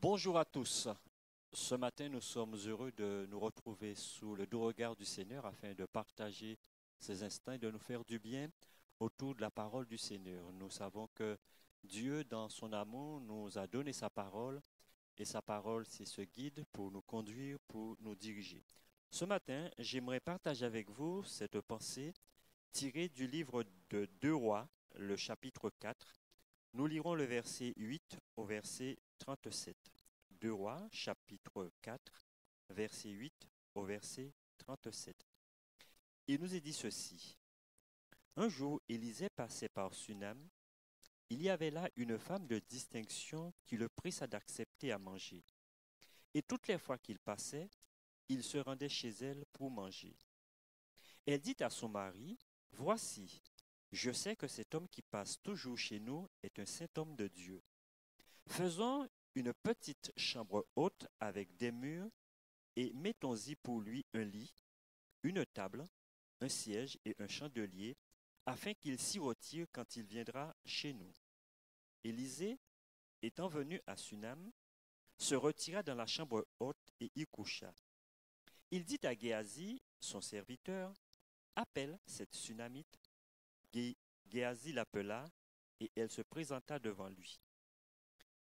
Bonjour à tous. Ce matin, nous sommes heureux de nous retrouver sous le doux regard du Seigneur afin de partager ces instants et de nous faire du bien autour de la parole du Seigneur. Nous savons que Dieu, dans son amour, nous a donné sa parole et sa parole, c'est ce guide pour nous conduire, pour nous diriger. Ce matin, j'aimerais partager avec vous cette pensée tirée du livre de 2 Rois, le chapitre 4. Nous lirons le verset 8 au verset 37. 2 Rois, chapitre 4, verset 8 au verset 37. Il nous est dit ceci. Un jour, Élisée passait par Sunam. Il y avait là une femme de distinction qui le pressa d'accepter à manger. Et toutes les fois qu'il passait, il se rendait chez elle pour manger. Elle dit à son mari, « Voici, je sais que cet homme qui passe toujours chez nous est un saint homme de Dieu. Faisons une petite chambre haute avec des murs et mettons-y pour lui un lit, une table, un siège et un chandelier, afin qu'il s'y retire quand il viendra chez nous. » Élisée, étant venu à Sunam, se retira dans la chambre haute et y coucha. Il dit à Géasi, son serviteur, « Appelle cette Sunamite. » Géasi l'appela et elle se présenta devant lui.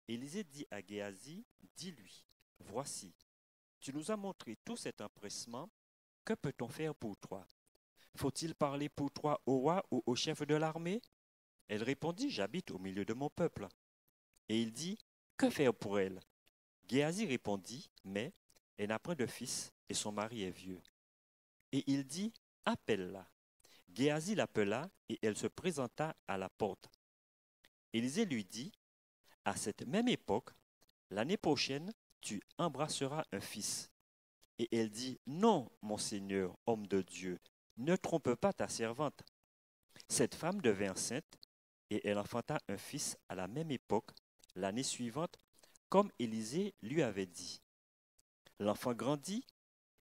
Élisée dit à Géasi, « Dis-lui, voici, tu nous as montré tout cet empressement, que peut-on faire pour toi? Faut-il parler pour toi au roi ou au chef de l'armée? » Elle répondit, « J'habite au milieu de mon peuple. » Et il dit, « Que faire pour elle? » Géasi répondit, « Mais elle n'a point de fils et son mari est vieux. » Et il dit, « Appelle-la. » Géasi l'appela et elle se présenta à la porte. Élisée lui dit, « À cette même époque, l'année prochaine, tu embrasseras un fils. » Et elle dit, « Non, mon Seigneur, homme de Dieu, ne trompe pas ta servante. » Cette femme devint enceinte et elle enfanta un fils à la même époque, l'année suivante, comme Élisée lui avait dit. L'enfant grandit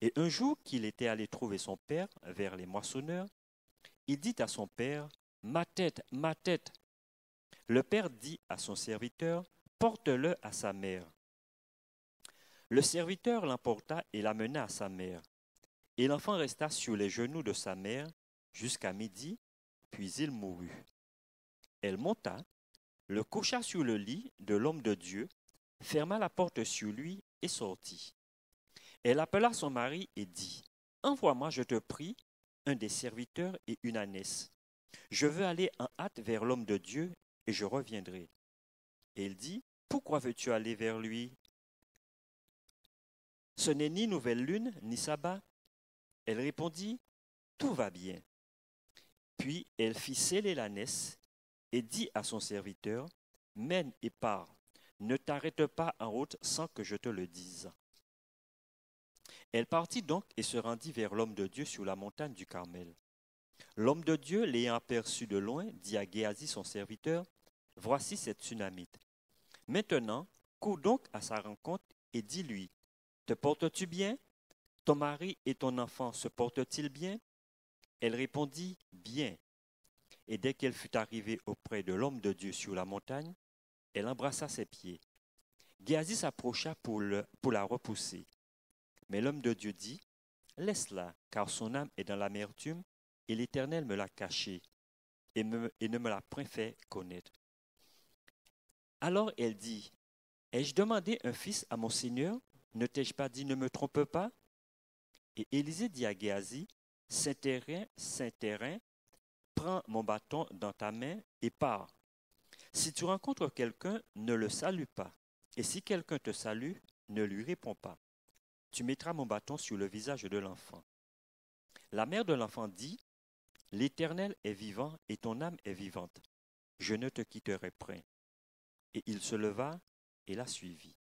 et un jour qu'il était allé trouver son père vers les moissonneurs, il dit à son père, « Ma tête, ma tête. » Le père dit à son serviteur, « Porte-le à sa mère. » Le serviteur l'emporta et l'amena à sa mère. Et l'enfant resta sur les genoux de sa mère jusqu'à midi, puis il mourut. Elle monta, le coucha sur le lit de l'homme de Dieu, ferma la porte sur lui et sortit. Elle appela son mari et dit, « Envoie-moi, je te prie, un des serviteurs et une ânesse. Je veux aller en hâte vers l'homme de Dieu et je reviendrai. » Et il dit, « Pourquoi veux-tu aller vers lui? Ce n'est ni nouvelle lune, ni sabbat. » Elle répondit, « Tout va bien. » Puis elle fit sceller l'ânesse et dit à son serviteur, « Mène et pars, ne t'arrête pas en route sans que je te le dise. » Elle partit donc et se rendit vers l'homme de Dieu sur la montagne du Carmel. L'homme de Dieu, l'ayant aperçu de loin, dit à Géasi son serviteur, « Voici cette Sunamite. Maintenant, cours donc à sa rencontre et dis-lui, « Te portes-tu bien? Ton mari et ton enfant se portent-ils bien? » Elle répondit, « Bien. » Et dès qu'elle fut arrivée auprès de l'homme de Dieu sur la montagne, elle embrassa ses pieds. Géasi s'approcha pour la repousser. Mais l'homme de Dieu dit, « Laisse-la, car son âme est dans l'amertume, et l'Éternel me l'a cachée, et ne me l'a point fait connaître. » Alors elle dit, « Ai-je demandé un fils à mon Seigneur? Ne t'ai-je pas dit, ne me trompe pas? » Et Élisée dit à Géasi, « Saint-Terrain, prends mon bâton dans ta main et pars. Si tu rencontres quelqu'un, ne le salue pas. Et si quelqu'un te salue, ne lui réponds pas. Tu mettras mon bâton sur le visage de l'enfant. » La mère de l'enfant dit, « L'Éternel est vivant et ton âme est vivante. Je ne te quitterai point. » Et il se leva et la suivit.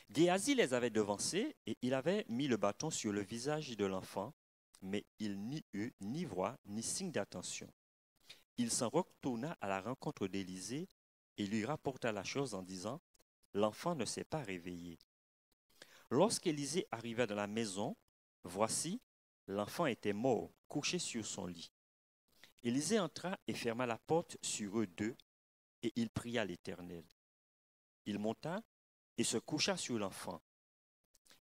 Géasi les avait devancés et il avait mis le bâton sur le visage de l'enfant, mais il n'y eut ni voix ni signe d'attention. Il s'en retourna à la rencontre d'Élisée et lui rapporta la chose en disant, « L'enfant ne s'est pas réveillé. » Lorsqu'Élisée arriva dans la maison, voici, l'enfant était mort, couché sur son lit. Élisée entra et ferma la porte sur eux deux, et il pria l'Éternel. Il monta et se coucha sur l'enfant.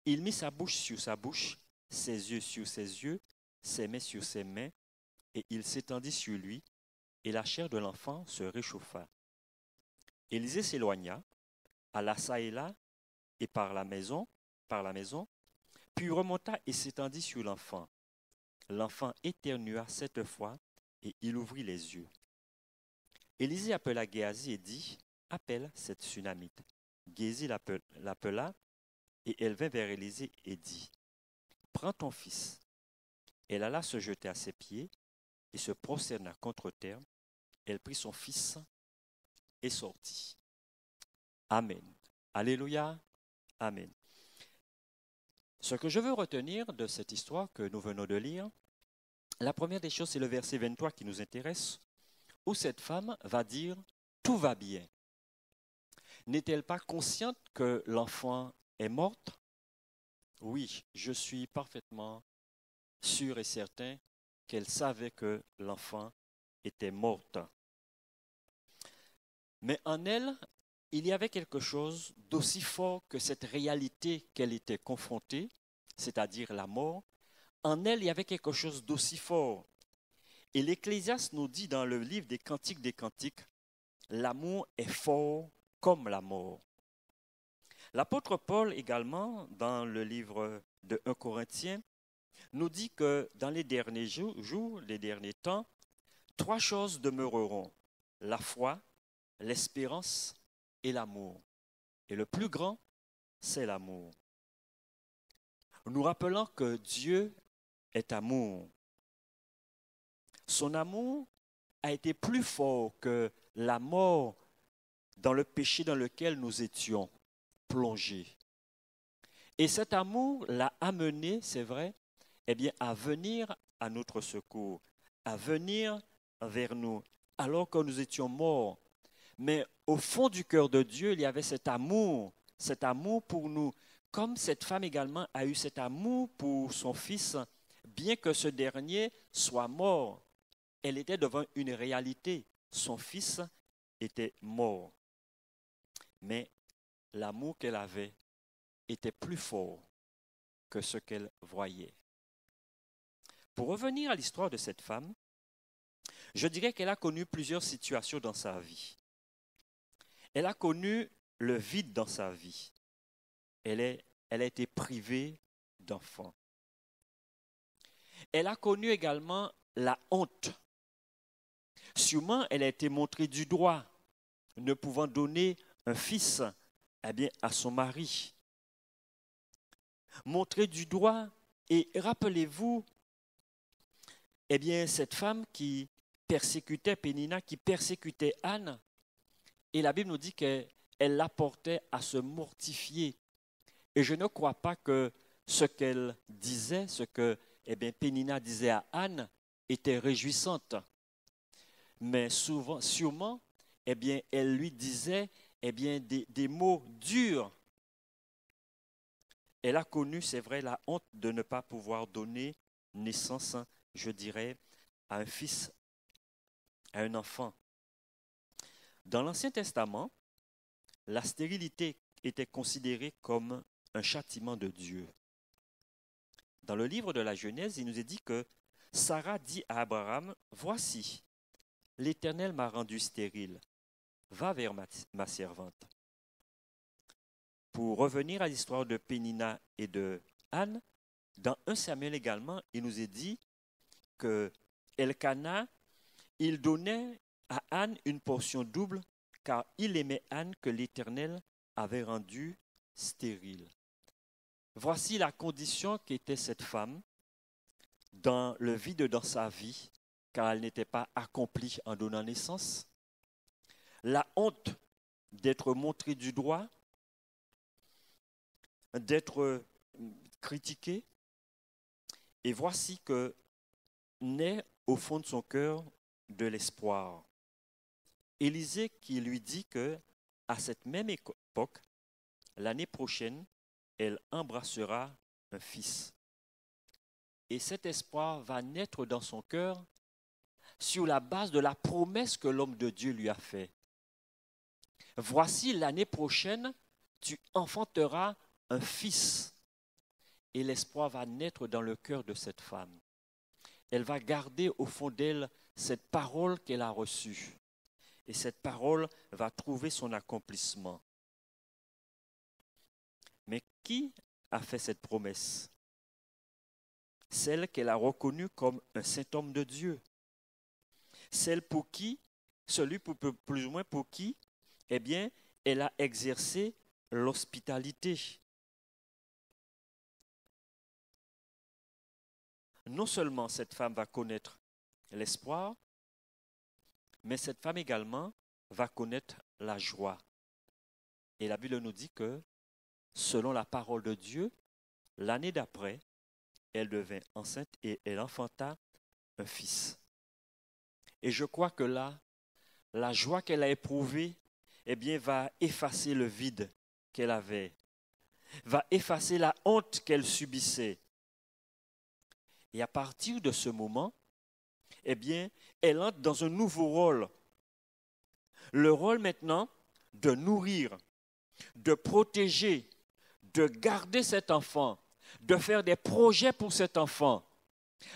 Il mit sa bouche sur sa bouche, ses yeux sur ses yeux, ses mains sur ses mains, et il s'étendit sur lui, et la chair de l'enfant se réchauffa. Élisée s'éloigna, alla çà et là, et par la maison, puis remonta et s'étendit sur l'enfant. L'enfant éternua 7 fois, et il ouvrit les yeux. Élisée appela Géasi et dit, « Appelle cette Sunamite. » Géasi l'appela, et elle vint vers Élisée et dit, « Prends ton fils. » Elle alla se jeter à ses pieds et se prosterna contre terre. Elle prit son fils et sortit. Amen. Alléluia. Amen. Ce que je veux retenir de cette histoire que nous venons de lire, la première des choses, c'est le verset 23 qui nous intéresse, où cette femme va dire « Tout va bien ». N'est-elle pas consciente que l'enfant est morte? Oui, je suis parfaitement sûr et certain qu'elle savait que l'enfant était morte. Mais en elle, il y avait quelque chose d'aussi fort que cette réalité qu'elle était confrontée, c'est-à-dire la mort. En elle, il y avait quelque chose d'aussi fort. Et l'Ecclésiaste nous dit dans le livre des Cantiques, l'amour est fort comme la mort. L'apôtre Paul également, dans le livre de 1 Corinthiens, nous dit que dans les derniers jours, les derniers temps, 3 choses demeureront, la foi, l'espérance et l'amour. Et le plus grand, c'est l'amour. Nous rappelons que Dieu est amour. Son amour a été plus fort que la mort dans le péché dans lequel nous étions plongés. Et cet amour l'a amené, c'est vrai, à venir à notre secours, à venir vers nous, alors que nous étions morts. Mais au fond du cœur de Dieu, il y avait cet amour pour nous, comme cette femme également a eu cet amour pour son fils, bien que ce dernier soit mort. Elle était devant une réalité, son fils était mort. Mais l'amour qu'elle avait était plus fort que ce qu'elle voyait. Pour revenir à l'histoire de cette femme, je dirais qu'elle a connu plusieurs situations dans sa vie. Elle a connu le vide dans sa vie. Elle a été privée d'enfants. Elle a connu également la honte. Sûrement, elle a été montrée du doigt, ne pouvant donner un fils à son mari. Montrée du doigt, et rappelez-vous, cette femme qui persécutait Pénina, qui persécutait Anne, et la Bible nous dit qu'elle la portait à se mortifier. Et je ne crois pas que ce qu'elle disait, ce que Pénina disait à Anne, était réjouissante. Mais sûrement, elle lui disait des mots durs. Elle a connu, c'est vrai, la honte de ne pas pouvoir donner naissance, je dirais, à un fils, à un enfant. Dans l'Ancien Testament, la stérilité était considérée comme un châtiment de Dieu. Dans le livre de la Genèse, il nous est dit que Sarah dit à Abraham, « Voici, l'Éternel m'a rendu stérile. Va vers ma servante. » Pour revenir à l'histoire de Pénina et de Anne, dans 1 Samuel également, il nous est dit que Elkana, il donnait à Anne une portion double, car il aimait Anne que l'Éternel avait rendue stérile. Voici la condition qu'était cette femme dans le vide dans sa vie, car elle n'était pas accomplie en donnant naissance. La honte d'être montrée du doigt, d'être critiquée. Et voici que naît au fond de son cœur de l'espoir. Élisée qui lui dit que à cette même époque, l'année prochaine, elle embrassera un fils. Et cet espoir va naître dans son cœur sur la base de la promesse que l'homme de Dieu lui a faite. Voici l'année prochaine, tu enfanteras un fils. Et l'espoir va naître dans le cœur de cette femme. Elle va garder au fond d'elle cette parole qu'elle a reçue. Et cette parole va trouver son accomplissement. Mais qui a fait cette promesse? Celle qu'elle a reconnue comme un saint homme de Dieu. Celle pour qui, celui plus ou moins pour qui, eh bien, elle a exercé l'hospitalité. Non seulement cette femme va connaître l'espoir, mais cette femme également va connaître la joie. Et la Bible nous dit que, selon la parole de Dieu, l'année d'après, elle devint enceinte et elle enfanta un fils. Et je crois que là, la joie qu'elle a éprouvée, eh bien, va effacer le vide qu'elle avait, va effacer la honte qu'elle subissait. Et à partir de ce moment, eh bien, elle entre dans un nouveau rôle. Le rôle maintenant de nourrir, de protéger, de garder cet enfant, de faire des projets pour cet enfant.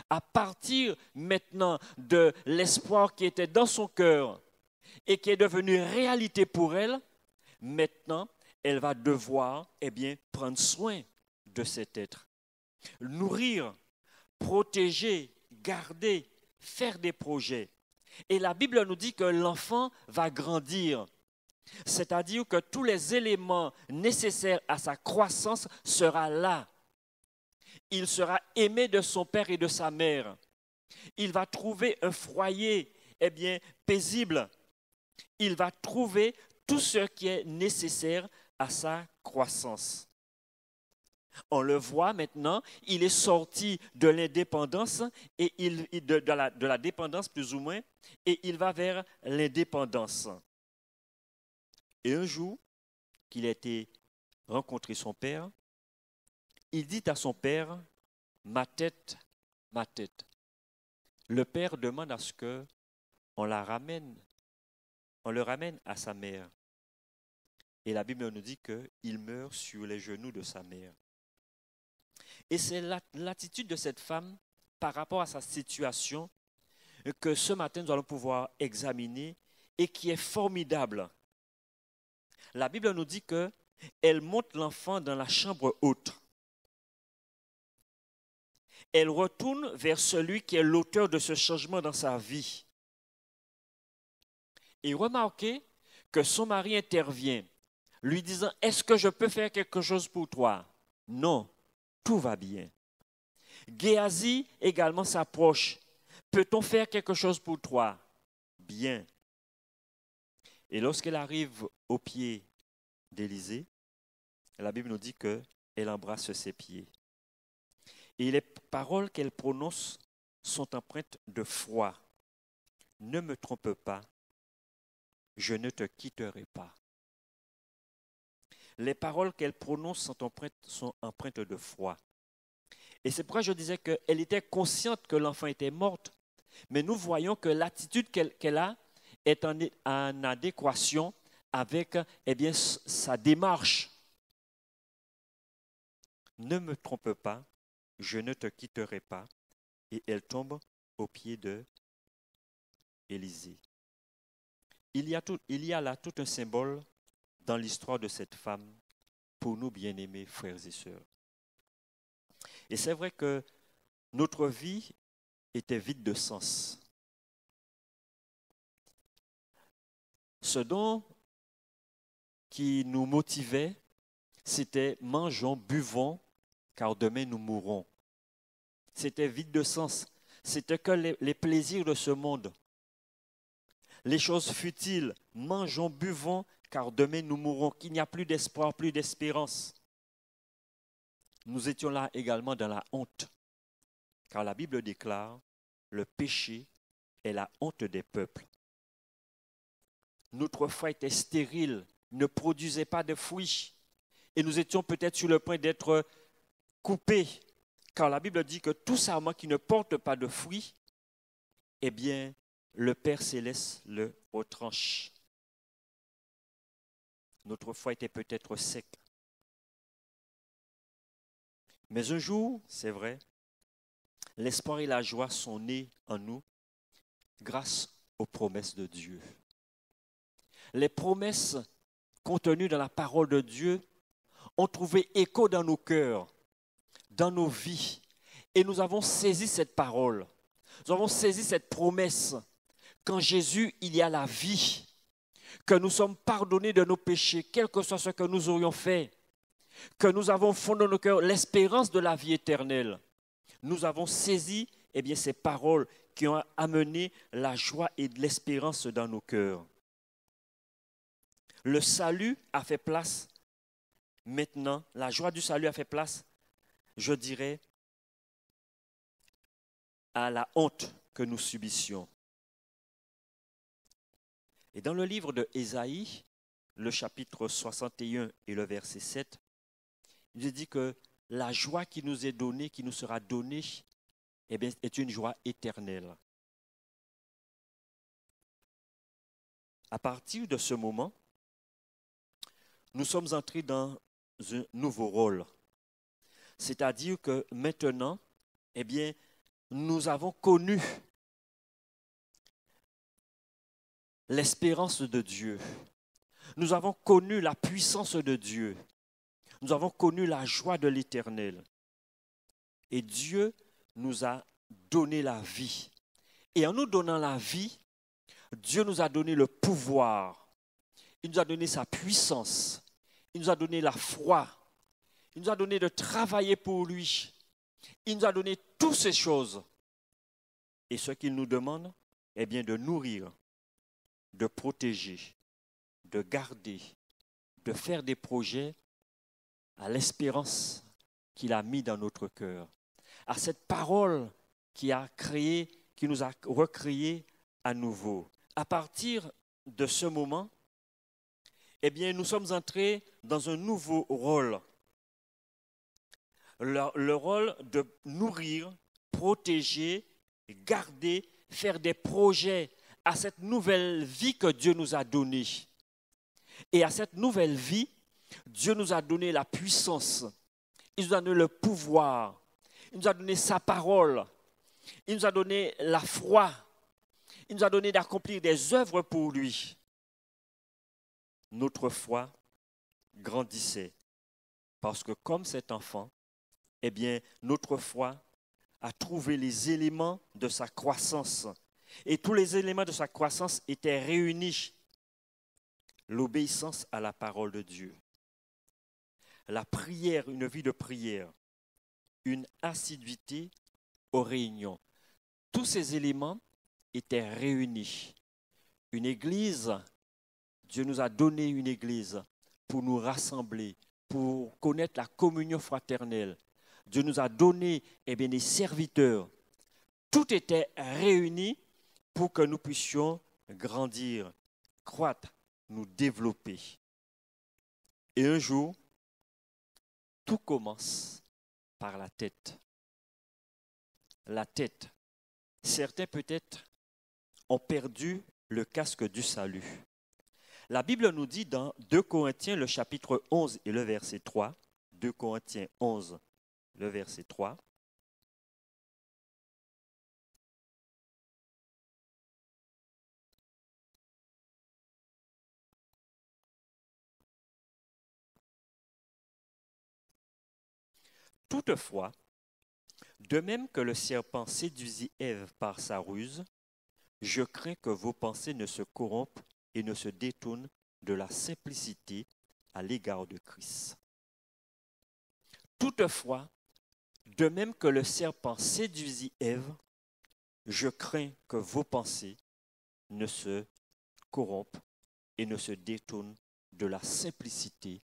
À partir maintenant de l'espoir qui était dans son cœur et qui est devenu réalité pour elle, maintenant, elle va devoir, eh bien, prendre soin de cet être. Nourrir, protéger, garder, faire des projets. Et la Bible nous dit que l'enfant va grandir. C'est-à-dire que tous les éléments nécessaires à sa croissance seront là. Il sera aimé de son père et de sa mère. Il va trouver un foyer, eh bien, paisible. Il va trouver tout ce qui est nécessaire à sa croissance. On le voit maintenant, il est sorti de l'indépendance et de la dépendance plus ou moins, et il va vers l'indépendance. Et un jour, qu'il a été rencontrer son père, il dit à son père, ma tête, ma tête. Le père demande à ce qu'on le ramène à sa mère. Et la Bible nous dit qu'il meurt sur les genoux de sa mère. Et c'est l'attitude de cette femme par rapport à sa situation que ce matin nous allons pouvoir examiner et qui est formidable. La Bible nous dit qu'elle monte l'enfant dans la chambre haute. Elle retourne vers celui qui est l'auteur de ce changement dans sa vie. Et remarquez que son mari intervient, lui disant, est-ce que je peux faire quelque chose pour toi? Non, tout va bien. Géasi également s'approche. Peut-on faire quelque chose pour toi? Bien. Et lorsqu'elle arrive au pied d'Élisée, la Bible nous dit qu'elle embrasse ses pieds. Et les paroles qu'elle prononce sont empreintes de foi. Ne me trompe pas, je ne te quitterai pas. Les paroles qu'elle prononce sont empreintes de foi. Et c'est pourquoi je disais qu'elle était consciente que l'enfant était mort, mais nous voyons que l'attitude qu'elle a est en adéquation avec sa démarche. Ne me trompe pas, je ne te quitterai pas. Et elle tombe aux pieds d'Élisée. Il y a là tout un symbole dans l'histoire de cette femme pour nous bien-aimés frères et sœurs. Et c'est vrai que notre vie était vide de sens. Ce qui nous motivait, c'était mangeons, buvons, car demain nous mourrons. C'était vide de sens. C'était que les plaisirs de ce monde. Les choses futiles, mangeons, buvons, car demain nous mourrons, qu'il n'y a plus d'espoir, plus d'espérance. Nous étions là également dans la honte, car la Bible déclare, le péché est la honte des peuples. Notre foi était stérile, ne produisait pas de fruits, et nous étions peut-être sur le point d'être coupés, car la Bible dit que tout sarment qui ne porte pas de fruits, eh bien, le Père Céleste le retranche. Notre foi était peut-être sec. Mais un jour, c'est vrai, l'espoir et la joie sont nés en nous grâce aux promesses de Dieu. Les promesses contenues dans la parole de Dieu ont trouvé écho dans nos cœurs, dans nos vies. Et nous avons saisi cette parole. Nous avons saisi cette promesse. Qu'en Jésus, il y a la vie. Que nous sommes pardonnés de nos péchés, quel que soit ce que nous aurions fait. Que nous avons au fond de nos cœurs l'espérance de la vie éternelle. Nous avons saisi ces paroles qui ont amené la joie et de l'espérance dans nos cœurs. Le salut a fait place maintenant, la joie du salut a fait place, je dirais, à la honte que nous subissions. Et dans le livre de Ésaïe, le chapitre 61 et le verset 7, il dit que la joie qui nous est donnée, qui nous sera donnée, est une joie éternelle. À partir de ce moment, nous sommes entrés dans un nouveau rôle. C'est-à-dire que maintenant, nous avons connu l'espérance de Dieu. Nous avons connu la puissance de Dieu. Nous avons connu la joie de l'Éternel. Et Dieu nous a donné la vie. Et en nous donnant la vie, Dieu nous a donné le pouvoir. Il nous a donné sa puissance. Il nous a donné la foi. Il nous a donné de travailler pour lui. Il nous a donné toutes ces choses. Et ce qu'il nous demande, de nourrir, de protéger, de garder, de faire des projets à l'espérance qu'il a mis dans notre cœur, à cette parole qui nous a recréés à nouveau. À partir de ce moment, nous sommes entrés dans un nouveau rôle. Le rôle de nourrir, protéger, garder, faire des projets à cette nouvelle vie que Dieu nous a donnée. Et à cette nouvelle vie, Dieu nous a donné la puissance, il nous a donné le pouvoir, il nous a donné sa parole, il nous a donné la foi, il nous a donné d'accomplir des œuvres pour lui. Notre foi grandissait parce que comme cet enfant, notre foi a trouvé les éléments de sa croissance. Et tous les éléments de sa croissance étaient réunis. L'obéissance à la parole de Dieu, la prière, une vie de prière, une assiduité aux réunions. Tous ces éléments étaient réunis. Une église, Dieu nous a donné une église pour nous rassembler, pour connaître la communion fraternelle. Dieu nous a donné des serviteurs. Tout était réuni pour que nous puissions grandir, croître, nous développer. Et un jour, tout commence par la tête. La tête. Certains peut-être ont perdu le casque du salut. La Bible nous dit dans 2 Corinthiens, le chapitre 11 et le verset 3, 2 Corinthiens 11, le verset 3, toutefois, de même que le serpent séduisit Ève par sa ruse, je crains que vos pensées ne se corrompent et ne se détournent de la simplicité à l'égard de Christ. Toutefois, de même que le serpent séduisit Ève, je crains que vos pensées ne se corrompent et ne se détournent de la simplicité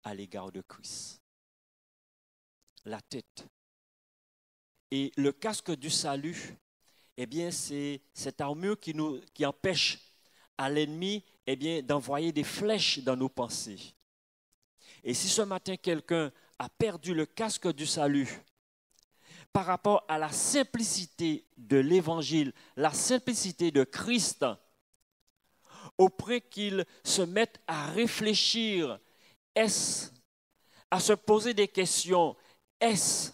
à l'égard de Christ. La tête. Et le casque du salut, c'est cette armure qui empêche à l'ennemi d'envoyer des flèches dans nos pensées. Et si ce matin quelqu'un a perdu le casque du salut par rapport à la simplicité de l'évangile, la simplicité de Christ, au point qu'ils se mettent à réfléchir, à se poser des questions, est-ce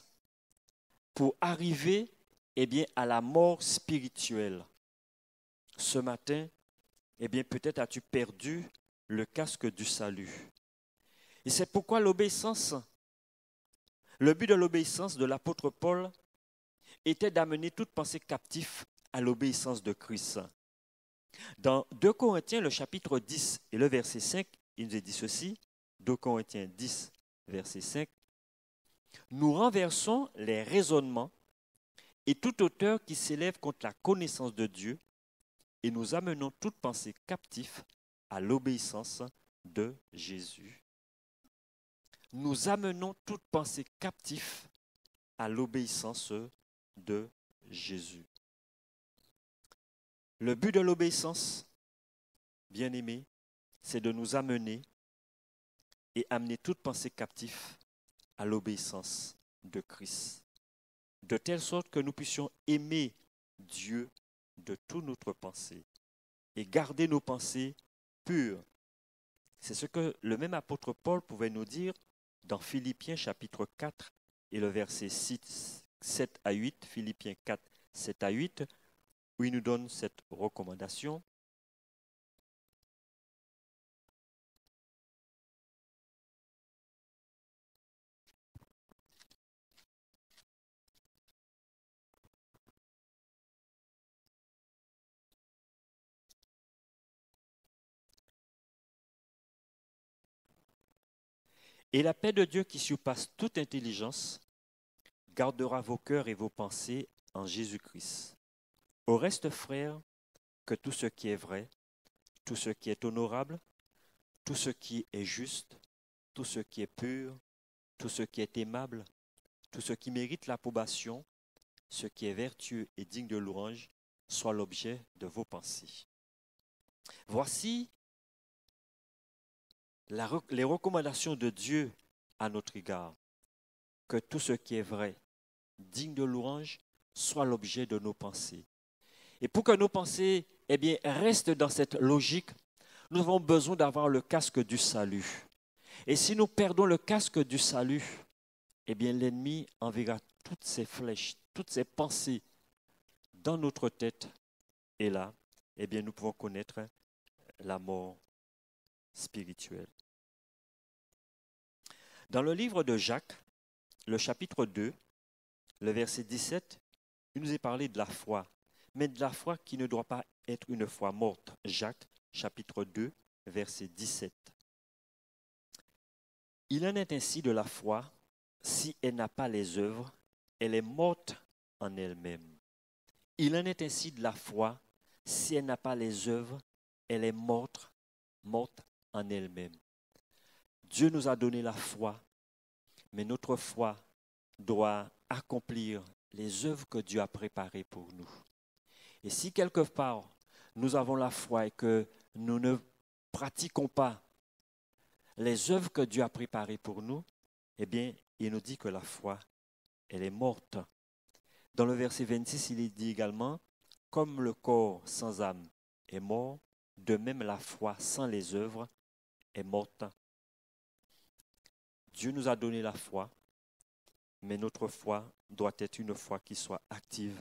pour arriver à la mort spirituelle? Ce matin, peut-être as-tu perdu le casque du salut. Et c'est pourquoi le but de l'obéissance de l'apôtre Paul était d'amener toute pensée captive à l'obéissance de Christ. Dans 2 Corinthiens, le chapitre 10 et le verset 5, il nous est dit ceci, 2 Corinthiens 10, verset 5, « Nous renversons les raisonnements et toute hauteur qui s'élève contre la connaissance de Dieu et nous amenons toute pensée captive à l'obéissance de Jésus. » Nous amenons toute pensée captive à l'obéissance de Jésus. Le but de l'obéissance, bien-aimé, c'est de nous amener et amener toute pensée captive à l'obéissance de Christ, de telle sorte que nous puissions aimer Dieu de toute notre pensée et garder nos pensées pures. C'est ce que le même apôtre Paul pouvait nous dire dans Philippiens chapitre 4 et le verset 7 à 8, Philippiens 4, 7 à 8, où il nous donne cette recommandation. Et la paix de Dieu qui surpasse toute intelligence gardera vos cœurs et vos pensées en Jésus-Christ. Au reste, frères, que tout ce qui est vrai, tout ce qui est honorable, tout ce qui est juste, tout ce qui est pur, tout ce qui est aimable, tout ce qui mérite l'approbation, ce qui est vertueux et digne de louange, soit l'objet de vos pensées. Voici les recommandations de Dieu à notre égard. Que tout ce qui est vrai, digne de louange, soit l'objet de nos pensées. Et pour que nos pensées restent dans cette logique, nous avons besoin d'avoir le casque du salut. Et si nous perdons le casque du salut, l'ennemi enverra toutes ses flèches, toutes ses pensées dans notre tête. Et là, nous pouvons connaître la mort spirituelle. Dans le livre de Jacques, le chapitre 2, le verset 17, il nous est parlé de la foi, mais de la foi qui ne doit pas être une foi morte. Jacques, chapitre 2, verset 17. Il en est ainsi de la foi, si elle n'a pas les œuvres, elle est morte en elle-même. Il en est ainsi de la foi, si elle n'a pas les œuvres, elle est morte en elle-même. Dieu nous a donné la foi, mais notre foi doit accomplir les œuvres que Dieu a préparées pour nous. Et si quelque part nous avons la foi et que nous ne pratiquons pas les œuvres que Dieu a préparées pour nous, il nous dit que la foi, elle est morte. Dans le verset 26, il est dit également, comme le corps sans âme est mort, de même la foi sans les œuvres est morte. Dieu nous a donné la foi, mais notre foi doit être une foi qui soit active,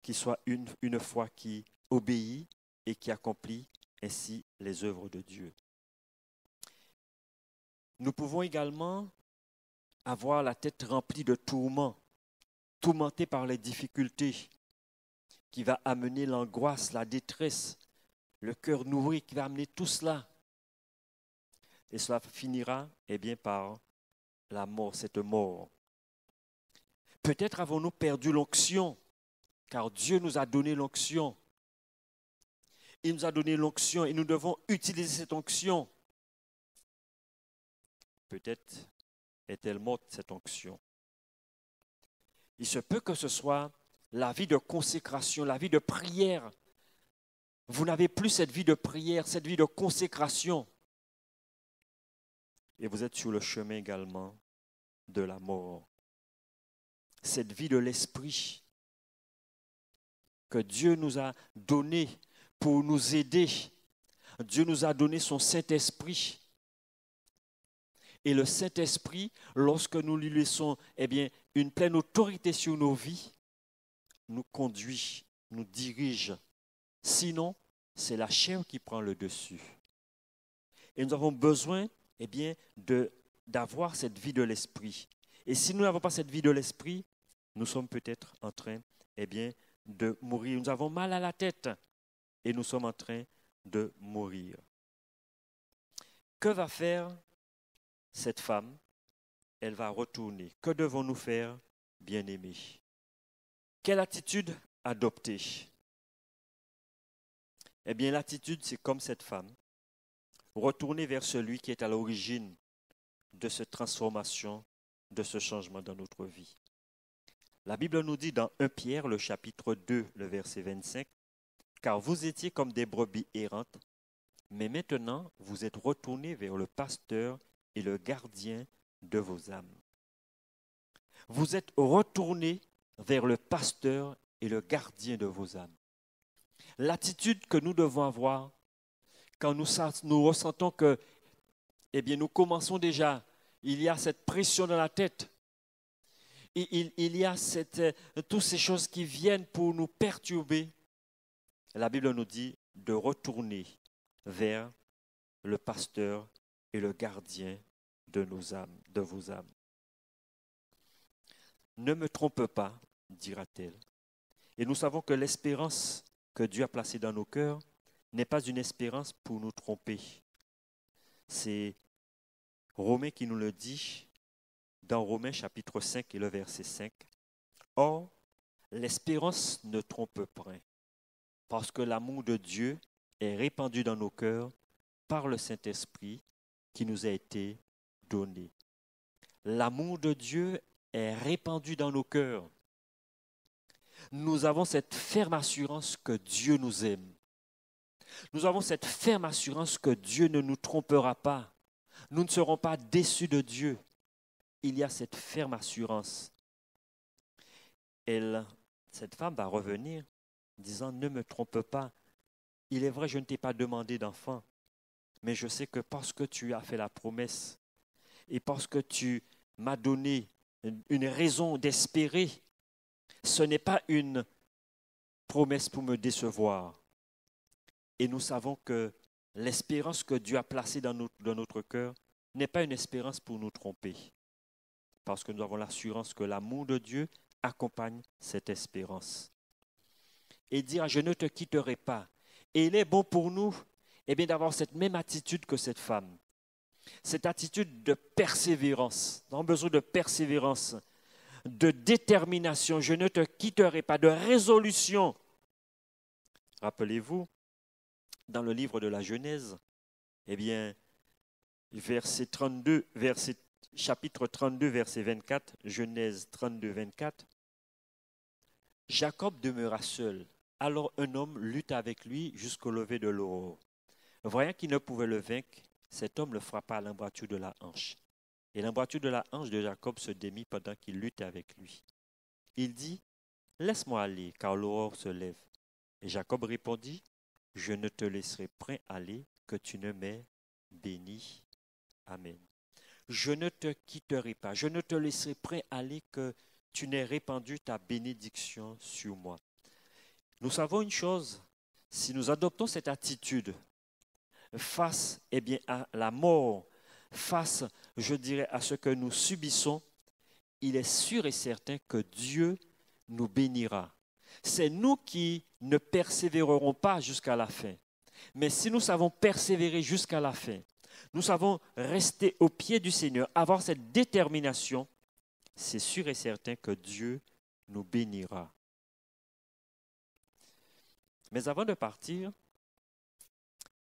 qui soit une foi qui obéit et qui accomplit ainsi les œuvres de Dieu. Nous pouvons également avoir la tête remplie de tourments, tourmentés par les difficultés, qui va amener l'angoisse, la détresse, le cœur nourri, qui va amener tout cela. Et cela finira par la mort, cette mort. Peut-être avons-nous perdu l'onction, car Dieu nous a donné l'onction. Il nous a donné l'onction et nous devons utiliser cette onction. Peut-être est-elle morte, cette onction. Il se peut que ce soit la vie de consécration, la vie de prière. Vous n'avez plus cette vie de prière, cette vie de consécration. Et vous êtes sur le chemin également de la mort. Cette vie de l'esprit que Dieu nous a donnée pour nous aider Dieu nous a donné son Saint-Esprit. Et le Saint-Esprit, lorsque nous lui laissons une pleine autorité sur nos vies, nous conduit, nous dirige. Sinon, c'est la chair qui prend le dessus. Et nous avons besoin d'avoir cette vie de l'esprit. Et si nous n'avons pas cette vie de l'esprit, nous sommes peut-être en train de mourir. Nous avons mal à la tête et nous sommes en train de mourir. Que va faire cette femme? Elle va retourner. Que devons-nous faire, bien-aimés? Quelle attitude adopter? Eh bien, l'attitude, c'est comme cette femme. Retourner vers celui qui est à l'origine de cette transformation, de ce changement dans notre vie. La Bible nous dit dans 1 Pierre, le chapitre 2, le verset 25, « Car vous étiez comme des brebis errantes, mais maintenant vous êtes retournés vers le pasteur et le gardien de vos âmes. » Vous êtes retournés vers le pasteur et le gardien de vos âmes. L'attitude que nous devons avoir quand nous ressentons que nous commençons déjà, il y a cette pression dans la tête, il y a toutes ces choses qui viennent pour nous perturber. La Bible nous dit de retourner vers le pasteur et le gardien de nos âmes, de vos âmes. Ne me trompe pas, dira-t-elle. Et nous savons que l'espérance que Dieu a placée dans nos cœurs n'est pas une espérance pour nous tromper. C'est Romains qui nous le dit dans Romains chapitre 5 et le verset 5. Or, l'espérance ne trompe point, parce que l'amour de Dieu est répandu dans nos cœurs par le Saint-Esprit qui nous a été donné. L'amour de Dieu est répandu dans nos cœurs. Nous avons cette ferme assurance que Dieu nous aime. Nous avons cette ferme assurance que Dieu ne nous trompera pas. Nous ne serons pas déçus de Dieu. Il y a cette ferme assurance. Cette femme va revenir disant, ne me trompe pas. Il est vrai, je ne t'ai pas demandé d'enfant, mais je sais que parce que tu as fait la promesse et parce que tu m'as donné une raison d'espérer, ce n'est pas une promesse pour me décevoir. Et nous savons que l'espérance que Dieu a placée dans notre cœur n'est pas une espérance pour nous tromper. Parce que nous avons l'assurance que l'amour de Dieu accompagne cette espérance. Et dire, je ne te quitterai pas. Et il est bon pour nous d'avoir cette même attitude que cette femme. Cette attitude de persévérance. Nous avons besoin de persévérance, de détermination. Je ne te quitterai pas, de résolution. Rappelez-vous, dans le livre de la Genèse, chapitre 32, verset 24, Genèse 32, 24, Jacob demeura seul. Alors un homme lutta avec lui jusqu'au lever de l'aurore. Voyant qu'il ne pouvait le vaincre, cet homme le frappa à l'embrâture de la hanche. Et l'embrâture de la hanche de Jacob se démit pendant qu'il luttait avec lui. Il dit, « Laisse-moi aller, car l'aurore se lève. » Et Jacob répondit, « Je ne te laisserai point aller, que tu ne m'aies béni. » Amen. Je ne te quitterai pas, je ne te laisserai point aller, que tu n'aies répandu ta bénédiction sur moi. Nous savons une chose, si nous adoptons cette attitude face à la mort, face, je dirais, à ce que nous subissons, il est sûr et certain que Dieu nous bénira. C'est nous qui ne persévérerons pas jusqu'à la fin. Mais si nous savons persévérer jusqu'à la fin, nous savons rester au pied du Seigneur, avoir cette détermination, c'est sûr et certain que Dieu nous bénira. Mais avant de partir,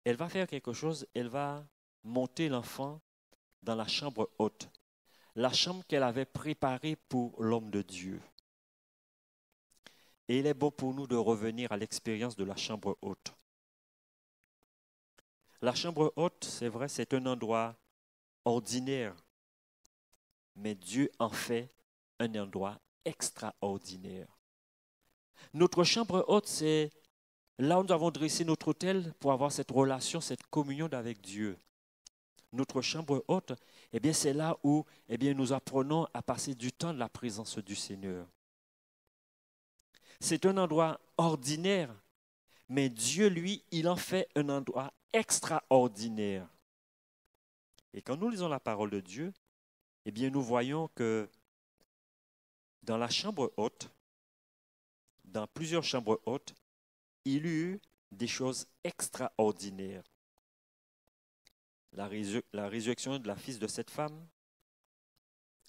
elle va faire quelque chose, elle va monter l'enfant dans la chambre haute, la chambre qu'elle avait préparée pour l'homme de Dieu. Et il est bon pour nous de revenir à l'expérience de la chambre haute. La chambre haute, c'est vrai, c'est un endroit ordinaire, mais Dieu en fait un endroit extraordinaire. Notre chambre haute, c'est là où nous avons dressé notre autel pour avoir cette relation, cette communion avec Dieu. Notre chambre haute, eh bien, c'est là où nous apprenons à passer du temps de la présence du Seigneur. C'est un endroit ordinaire, mais Dieu, lui, il en fait un endroit extraordinaire. Et quand nous lisons la parole de Dieu, eh bien, nous voyons que dans la chambre haute, dans plusieurs chambres hautes, il y eut des choses extraordinaires. La résurrection de la fille de cette femme.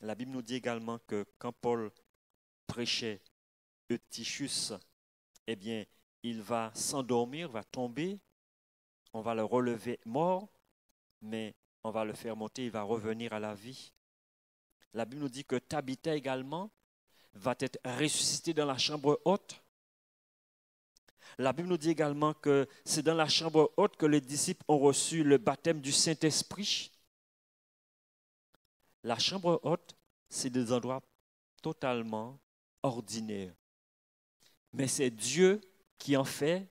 La Bible nous dit également que quand Paul prêchait Eutychus, eh bien, il va s'endormir, va tomber, on va le relever mort, mais on va le faire monter, il va revenir à la vie. La Bible nous dit que Tabitha également va être ressuscitée dans la chambre haute. La Bible nous dit également que c'est dans la chambre haute que les disciples ont reçu le baptême du Saint-Esprit. La chambre haute, c'est des endroits totalement ordinaires. Mais c'est Dieu qui en fait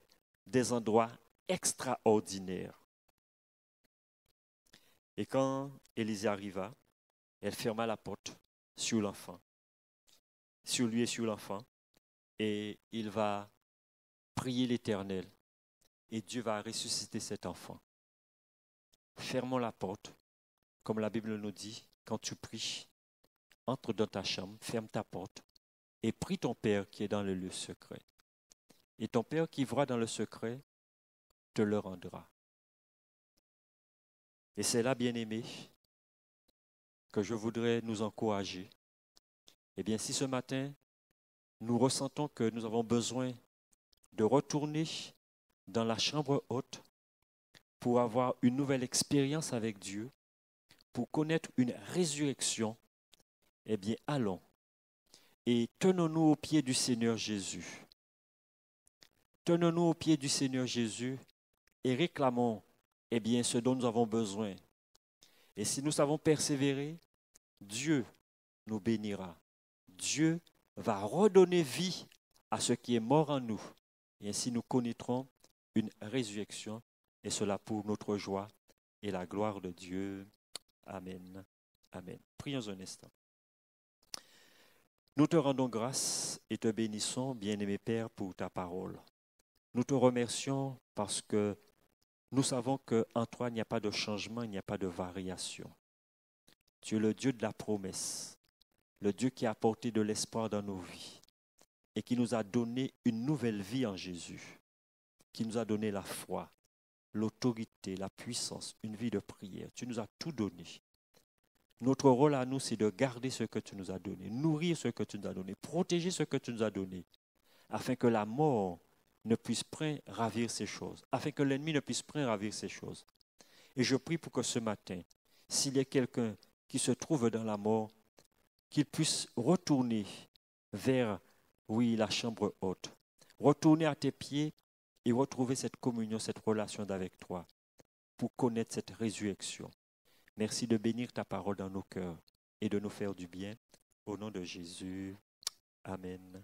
des endroits extraordinaires. Et quand Élisée arriva, elle ferma la porte sur l'enfant, sur lui et sur l'enfant, et il va prier l'Éternel, et Dieu va ressusciter cet enfant. Fermons la porte, comme la Bible nous dit, quand tu pries, entre dans ta chambre, ferme ta porte, et prie ton Père qui est dans le lieu secret. Et ton Père qui voit dans le secret te le rendra. Et c'est là, bien-aimés, que je voudrais nous encourager. Eh bien, si ce matin, nous ressentons que nous avons besoin de retourner dans la chambre haute pour avoir une nouvelle expérience avec Dieu, pour connaître une résurrection, eh bien, allons et tenons-nous aux pieds du Seigneur Jésus. Tenons-nous aux pieds du Seigneur Jésus et réclamons, eh bien, ce dont nous avons besoin. Et si nous savons persévérer, Dieu nous bénira. Dieu va redonner vie à ce qui est mort en nous. Et ainsi nous connaîtrons une résurrection, et cela pour notre joie et la gloire de Dieu. Amen. Amen. Prions un instant. Nous te rendons grâce et te bénissons, bien-aimé Père, pour ta parole. Nous te remercions parce que nous savons qu'en toi, il n'y a pas de changement, il n'y a pas de variation. Tu es le Dieu de la promesse, le Dieu qui a apporté de l'espoir dans nos vies et qui nous a donné une nouvelle vie en Jésus, qui nous a donné la foi, l'autorité, la puissance, une vie de prière. Tu nous as tout donné. Notre rôle à nous, c'est de garder ce que tu nous as donné, nourrir ce que tu nous as donné, protéger ce que tu nous as donné, afin que la mort ne puisse point ravir ces choses, afin que l'ennemi ne puisse point ravir ces choses. Et je prie pour que ce matin, s'il y a quelqu'un qui se trouve dans la mort, qu'il puisse retourner vers, oui, la chambre haute, retourner à tes pieds et retrouver cette communion, cette relation avec toi, pour connaître cette résurrection. Merci de bénir ta parole dans nos cœurs et de nous faire du bien. Au nom de Jésus, Amen.